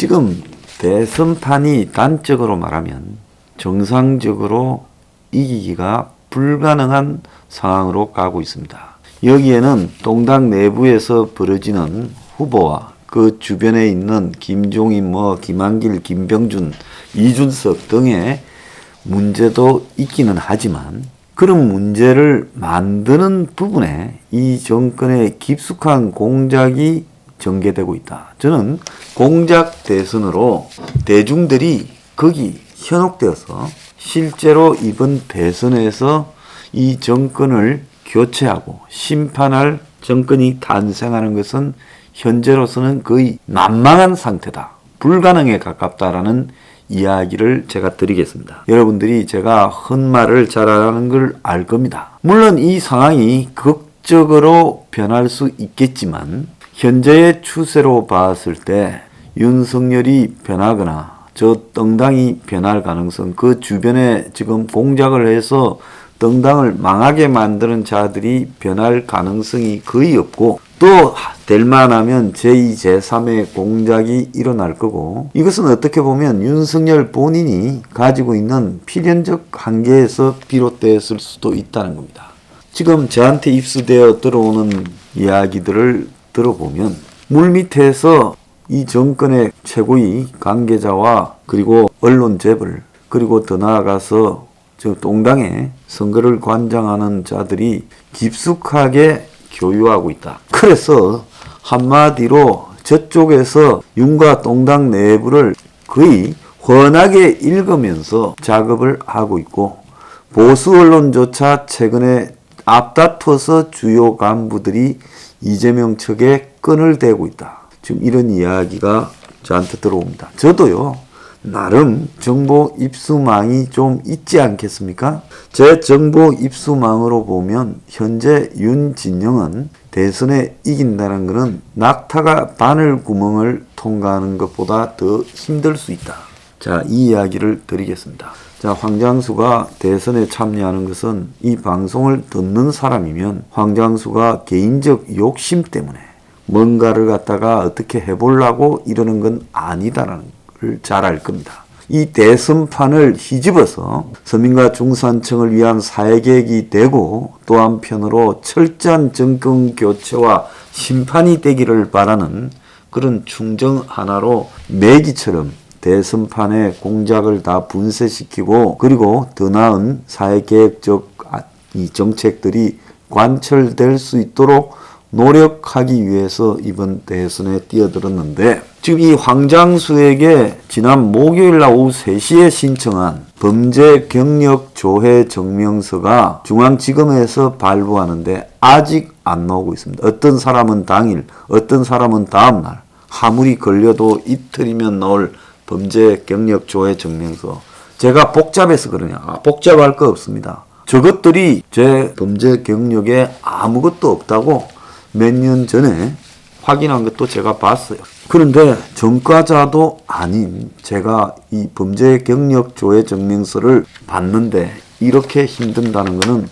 지금 대선판이 단적으로 말하면 정상적으로 이기기가 불가능한 상황으로 가고 있습니다. 여기에는 동당 내부에서 벌어지는 후보와 그 주변에 있는 김종인, 김한길, 김병준, 이준석 등의 문제도 있기는 하지만 그런 문제를 만드는 부분에 이 정권의 깊숙한 공작이 전개되고 있다. 저는 공작 대선으로 대중들이 거기 현혹되어서 실제로 이번 대선에서 이 정권을 교체하고 심판할 정권이 탄생하는 것은 현재로서는 거의 난망한 상태다. 불가능에 가깝다라는 이야기를 제가 드리겠습니다. 여러분들이 제가 헛말을 잘하는 걸 알 겁니다. 물론 이 상황이 극적으로 변할 수 있겠지만 현재의 추세로 봤을 때 윤석열이 변하거나 저 정당이 변할 가능성, 그 주변에 지금 공작을 해서 정당을 망하게 만드는 자들이 변할 가능성이 거의 없고 또 될 만하면 제2, 제3의 공작이 일어날 거고 이것은 어떻게 보면 윤석열 본인이 가지고 있는 필연적 한계에서 비롯됐을 수도 있다는 겁니다. 지금 저한테 입수되어 들어오는 이야기들을 들어보면 물밑에서 이 정권의 최고위 관계자와 그리고 언론 재벌 그리고 더 나아가서 저 동당의 선거를 관장하는 자들이 깊숙하게 교유하고 있다. 그래서 한마디로 저쪽에서 윤과 동당 내부를 거의 훤하게 읽으면서 작업을 하고 있고 보수 언론조차 최근에 앞다퉈서 주요 간부들이 이재명 측에 끈을 대고 있다. 지금 이런 이야기가 저한테 들어옵니다. 저도요. 나름 정보 입수망이 좀 있지 않겠습니까? 제 정보 입수망으로 보면 현재 윤 진영은 대선에 이긴다는 것은 낙타가 바늘구멍을 통과하는 것보다 더 힘들 수 있다. 자, 이 이야기를 드리겠습니다. 자, 황장수가 대선에 참여하는 것은 이 방송을 듣는 사람이면 황장수가 개인적 욕심 때문에 뭔가를 갖다가 어떻게 해보려고 이러는 건 아니다라는 걸 잘 알 겁니다. 이 대선판을 뒤집어서 서민과 중산층을 위한 사회계획이 되고 또 한편으로 철저한 정권 교체와 심판이 되기를 바라는 그런 충정 하나로 내기처럼 대선판의 공작을 다 분쇄시키고 그리고 더 나은 사회계획적 이 정책들이 관철될 수 있도록 노력하기 위해서 이번 대선에 뛰어들었는데 지금 이 황장수에게 지난 목요일 날 오후 3시에 신청한 범죄 경력 조회 증명서가 중앙지검에서 발부하는데 아직 안 나오고 있습니다. 어떤 사람은 당일, 어떤 사람은 다음날 아무리 걸려도 이틀이면 나올 범죄 경력 조회 증명서. 제가 복잡해서 그러냐? 복잡할 거 없습니다. 저것들이 제 범죄 경력에 아무것도 없다고 몇 년 전에 확인한 것도 제가 봤어요. 그런데 전과자도 아닌 제가 이 범죄 경력 조회 증명서를 봤는데 이렇게 힘든다는 것은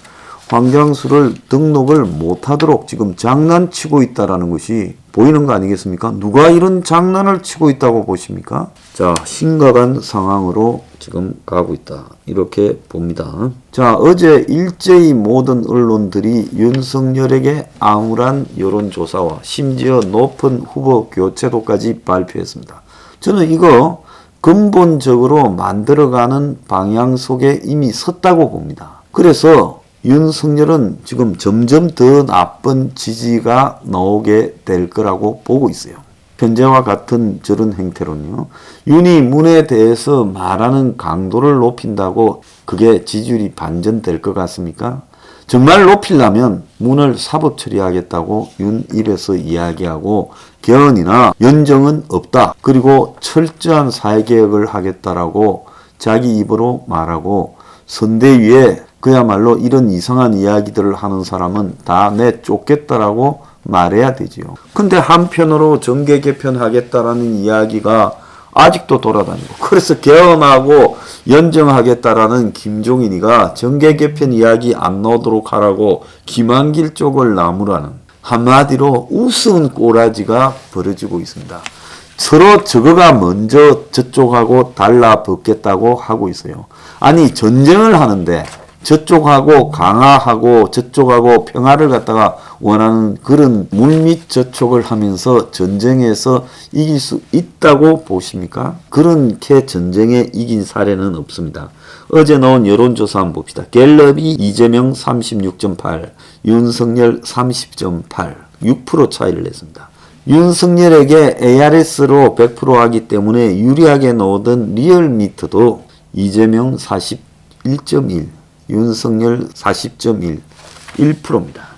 황장수를 등록을 못하도록 지금 장난치고 있다는 것이 보이는 거 아니겠습니까? 누가 이런 장난을 치고 있다고 보십니까? 자, 심각한 상황으로 지금 가고 있다. 이렇게 봅니다. 자, 어제 일제히 모든 언론들이 윤석열에게 암울한 여론조사와 심지어 높은 후보 교체도까지 발표했습니다. 저는 이거 근본적으로 만들어가는 방향 속에 이미 섰다고 봅니다. 그래서 윤석열은 지금 점점 더 나쁜 지지가 나오게 될 거라고 보고 있어요. 현재와 같은 저런 행태로는요. 윤이 문에 대해서 말하는 강도를 높인다고 그게 지지율이 반전될 것 같습니까? 정말 높이려면 문을 사법 처리하겠다고 윤 입에서 이야기하고 개헌이나 연정은 없다. 그리고 철저한 사회개혁을 하겠다라고 자기 입으로 말하고 선대위에 그야말로 이런 이상한 이야기들을 하는 사람은 다 내쫓겠다라고 말해야 되지요. 근데 한편으로 정계 개편하겠다라는 이야기가 아직도 돌아다니고 그래서 개헌하고 연정하겠다라는 김종인이가 정계 개편 이야기 안 나오도록 하라고 김한길 쪽을 나무라는 한마디로 우스운 꼬라지가 벌어지고 있습니다. 서로 저거가 먼저 저쪽하고 달라붙겠다고 하고 있어요. 아니 전쟁을 하는데 저쪽하고 강화하고 저쪽하고 평화를 갖다가 원하는 그런 물밑 접촉을 하면서 전쟁에서 이길 수 있다고 보십니까? 그렇게 전쟁에 이긴 사례는 없습니다. 어제 나온 여론조사 한번 봅시다. 갤럽이 이재명 36.8, 윤석열 30.8, 6% 차이를 냈습니다. 윤석열에게 ARS로 100% 하기 때문에 유리하게 나오던 리얼미터도 이재명 41.1, 윤석열 40.1, 1%입니다.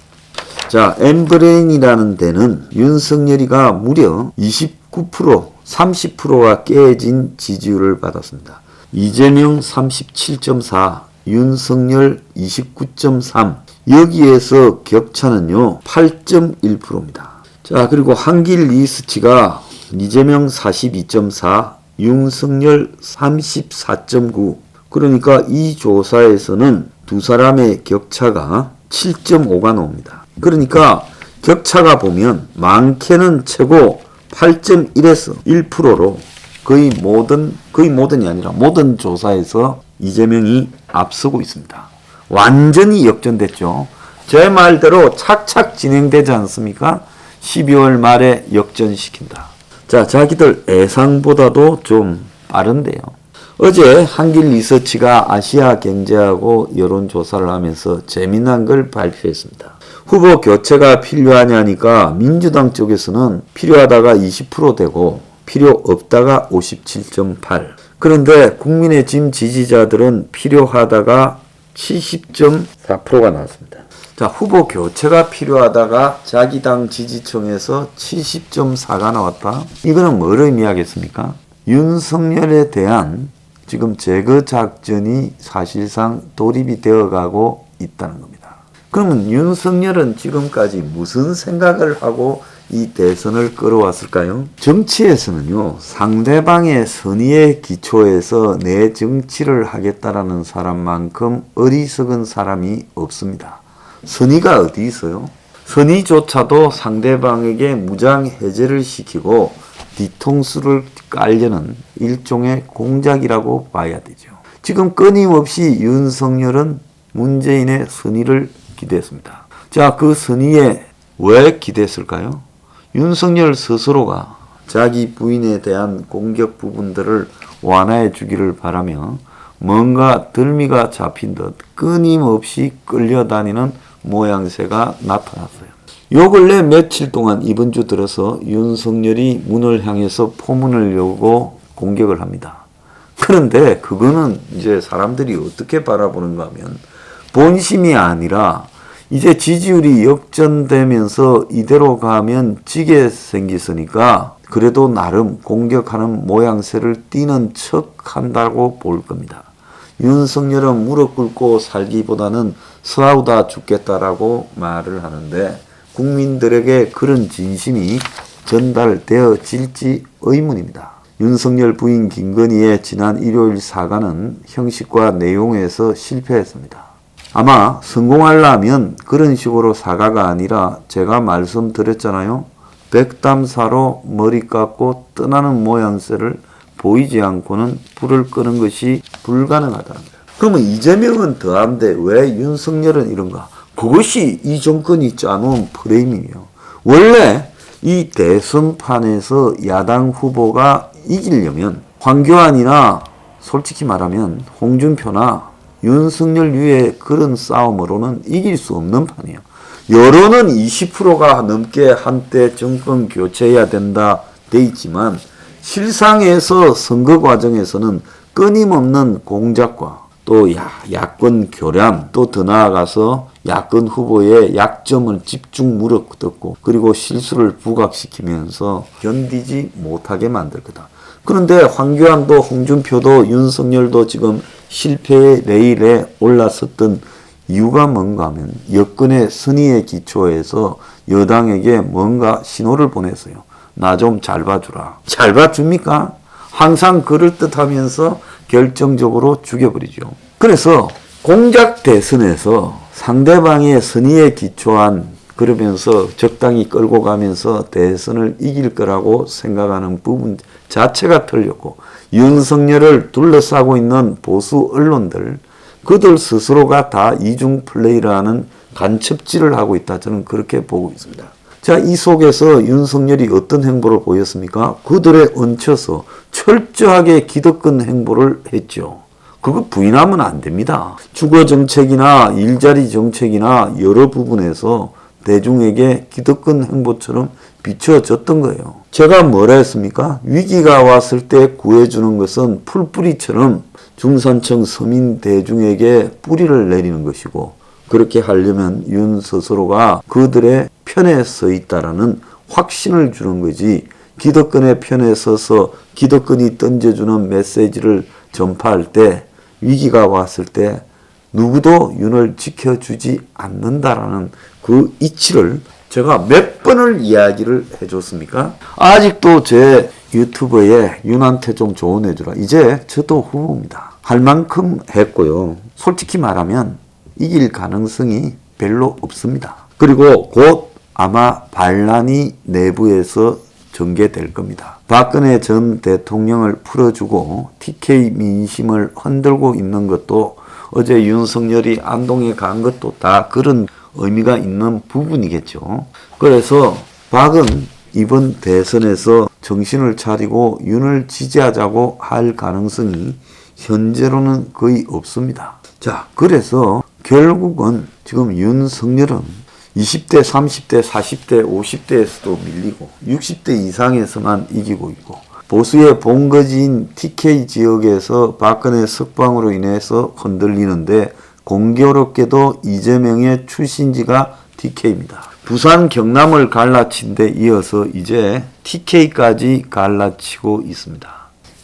자, 엠브레인이라는 데는 윤석열이가 무려 29%, 30%가 깨진 지지율을 받았습니다. 이재명 37.4, 윤석열 29.3, 여기에서 격차는요 8.1%입니다. 자, 그리고 한길 리서치가 이재명 42.4, 윤석열 34.9. 그러니까 이 조사에서는 두 사람의 격차가 7.5가 나옵니다. 그러니까 격차가 보면 많게는 최고 8.1에서 1%로 거의 모든이 아니라 모든 조사에서 이재명이 앞서고 있습니다. 완전히 역전됐죠. 제 말대로 착착 진행되지 않습니까? 12월 말에 역전시킨다. 자, 자기들 예상보다도 좀 빠른데요. 어제 한길 리서치가 아시아 경제하고 여론조사를 하면서 재미난 걸 발표했습니다. 후보 교체가 필요하냐니까 민주당 쪽에서는 필요하다가 20% 되고 필요 없다가 57.8. 그런데 국민의힘 지지자들은 필요하다가 70.4%가 나왔습니다. 자, 후보 교체가 필요하다가 자기 당 지지층에서 70.4가 나왔다. 이거는 뭘 의미하겠습니까? 윤석열에 대한 지금 제거 작전이 사실상 돌입이 되어가고 있다는 겁니다. 그러면 윤석열은 지금까지 무슨 생각을 하고 이 대선을 끌어왔을까요? 정치에서는요, 상대방의 선의의 기초에서 내 정치를 하겠다라는 사람만큼 어리석은 사람이 없습니다. 선의가 어디 있어요? 선의조차도 상대방에게 무장 해제를 시키고 뒤통수를 깔려는 일종의 공작이라고 봐야 되죠. 지금 끊임없이 윤석열은 문재인의 선의를 기대했습니다. 자, 그 선의에 왜 기대했을까요? 윤석열 스스로가 자기 부인에 대한 공격 부분들을 완화해 주기를 바라며 뭔가 들미가 잡힌 듯 끊임없이 끌려다니는 모양새가 나타났어요. 요 근래 며칠 동안 이번 주 들어서 윤석열이 문을 향해서 포문을 열고 공격을 합니다. 그런데 그거는 이제 사람들이 어떻게 바라보는가 하면 본심이 아니라 이제 지지율이 역전되면서 이대로 가면 지게 생겼으니까 그래도 나름 공격하는 모양새를 띠는 척 한다고 볼 겁니다. 윤석열은 무릎 꿇고 살기보다는 싸우다 죽겠다라고 말을 하는데 국민들에게 그런 진심이 전달되어질지 의문입니다. 윤석열 부인 김건희의 지난 일요일 사과는 형식과 내용에서 실패했습니다. 아마 성공하려면 그런 식으로 사과가 아니라 제가 말씀드렸잖아요. 백담사로 머리 깎고 떠나는 모양새를 보이지 않고는 불을 끄는 것이 불가능하다는 거예요. 그러면 이재명은 더한데 왜 윤석열은 이런가? 그것이 이 정권이 짜놓은 프레임이에요. 원래 이 대선판에서 야당 후보가 이기려면 황교안이나 솔직히 말하면 홍준표나 윤석열류의 그런 싸움으로는 이길 수 없는 판이에요. 여론은 20%가 넘게 한때 정권 교체해야 된다 돼 있지만 실상에서 선거 과정에서는 끊임없는 공작과 또 야권 교란, 또 더 나아가서 야권 후보의 약점을 집중 물어뜯고 그리고 실수를 부각시키면서 견디지 못하게 만들 거다. 그런데 황교안도 홍준표도 윤석열도 지금 실패의 레일에 올라섰던 이유가 뭔가 하면 여권의 선의의 기초에서 여당에게 뭔가 신호를 보냈어요. 나 좀 잘 봐주라. 잘 봐줍니까? 항상 그럴듯하면서 결정적으로 죽여버리죠. 그래서 공작 대선에서 상대방의 선의에 기초한 그러면서 적당히 끌고 가면서 대선을 이길 거라고 생각하는 부분 자체가 틀렸고, 윤석열을 둘러싸고 있는 보수 언론들, 그들 스스로가 다 이중 플레이를 하는 간첩질을 하고 있다. 저는 그렇게 보고 있습니다. 자, 이 속에서 윤석열이 어떤 행보를 보였습니까? 그들에 얹혀서 철저하게 기득권 행보를 했죠. 그거 부인하면 안 됩니다. 주거 정책이나 일자리 정책이나 여러 부분에서 대중에게 기득권 행보처럼 비춰졌던 거예요. 제가 뭐라 했습니까? 위기가 왔을 때 구해주는 것은 풀뿌리처럼 중산층 서민 대중에게 뿌리를 내리는 것이고, 그렇게 하려면 윤 스스로가 그들의 편에 서 있다라는 확신을 주는 거지, 기득권의 편에 서서 기득권이 던져주는 메시지를 전파할 때, 위기가 왔을 때 누구도 윤을 지켜주지 않는다라는 그 이치를 제가 몇 번을 이야기를 해줬습니까? 아직도 제 유튜브에 윤한테 좀 조언해주라. 이제 저도 후보입니다. 할 만큼 했고요. 솔직히 말하면 이길 가능성이 별로 없습니다. 그리고 곧 아마 반란이 내부에서 전개될 겁니다. 박근혜 전 대통령을 풀어주고 TK 민심을 흔들고 있는 것도, 어제 윤석열이 안동에 간 것도 다 그런 의미가 있는 부분이겠죠. 그래서 박은 이번 대선에서 정신을 차리고 윤을 지지하자고 할 가능성이 현재로는 거의 없습니다. 자, 그래서 결국은 지금 윤석열은 20대, 30대, 40대, 50대에서도 밀리고 60대 이상에서만 이기고 있고, 보수의 본거지인 TK 지역에서 박근혜 석방으로 인해서 흔들리는데, 공교롭게도 이재명의 출신지가 TK입니다. 부산, 경남을 갈라친 데 이어서 이제 TK까지 갈라치고 있습니다.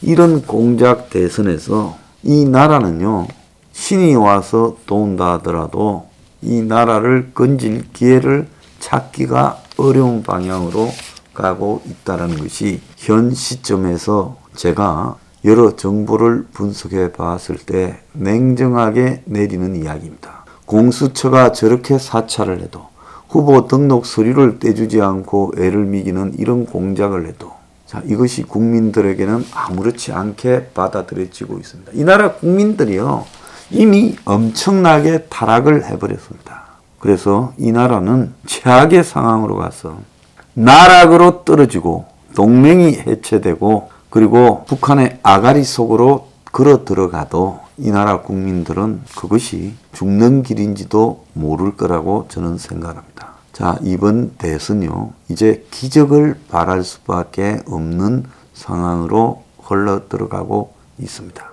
이런 공작 대선에서 이 나라는요, 신이 와서 도운다 하더라도 이 나라를 건질 기회를 찾기가 어려운 방향으로 가고 있다는 것이 현 시점에서 제가 여러 정보를 분석해 봤을 때 냉정하게 내리는 이야기입니다. 공수처가 저렇게 사찰을 해도, 후보 등록 서류를 떼주지 않고 애를 미기는 이런 공작을 해도, 자, 이것이 국민들에게는 아무렇지 않게 받아들여지고 있습니다. 이 나라 국민들이요, 이미 엄청나게 타락을 해버렸습니다. 그래서 이 나라는 최악의 상황으로 가서 나락으로 떨어지고 동맹이 해체되고, 그리고 북한의 아가리 속으로 걸어 들어가도 이 나라 국민들은 그것이 죽는 길인지도 모를 거라고 저는 생각합니다. 자, 이번 대선요, 이제 기적을 바랄 수밖에 없는 상황으로 흘러 들어가고 있습니다.